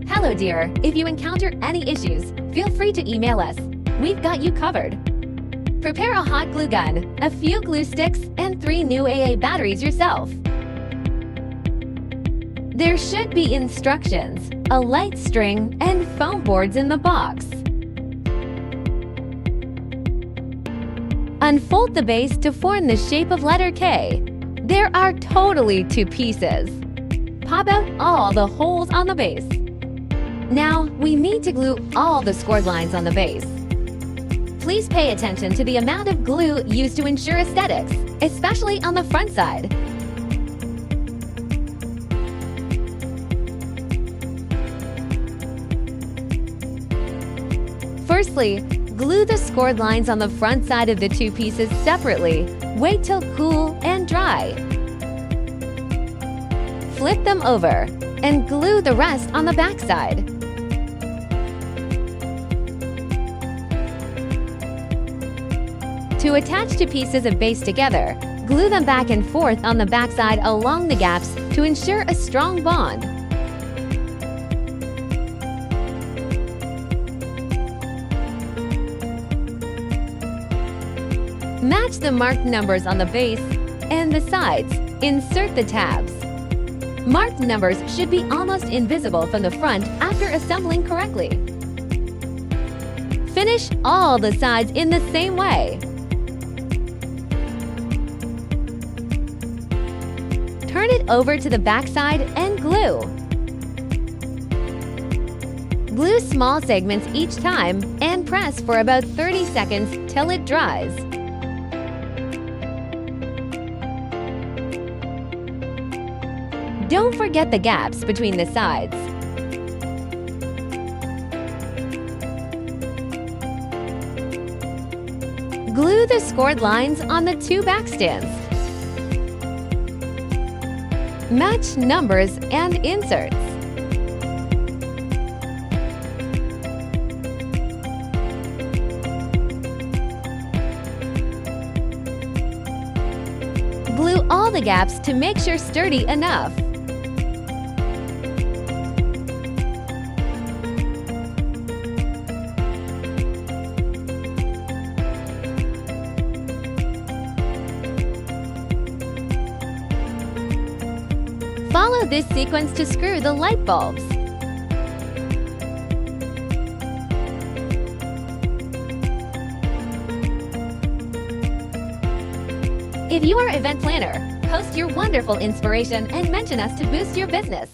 Hello dear, if you encounter any issues, feel free to email us. We've got you covered. Prepare a hot glue gun, a few glue sticks, and 3 new AA batteries yourself. There should be instructions, a light string, and foam boards in the box. Unfold the base to form the shape of letter K. There are totally 2 pieces. Pop out all the holes on the base. Now, we need to glue all the scored lines on the base. Please pay attention to the amount of glue used to ensure aesthetics, especially on the front side. Firstly, glue the scored lines on the front side of the 2 pieces separately. Wait till cool and dry. Flip them over and glue the rest on the back side. To attach 2 pieces of base together, glue them back and forth on the back side along the gaps to ensure a strong bond. Match the marked numbers on the base and the sides. Insert the tabs. Marked numbers should be almost invisible from the front after assembling correctly. Finish all the sides in the same way. Turn it over to the back side and glue. Glue small segments each time and press for about 30 seconds till it dries. Don't forget the gaps between the sides. Glue the scored lines on the 2 back stands. Match numbers and inserts. Glue all the gaps to make sure sturdy enough. Follow this sequence to screw the light bulbs. If you are an event planner, post your wonderful inspiration and mention us to boost your business.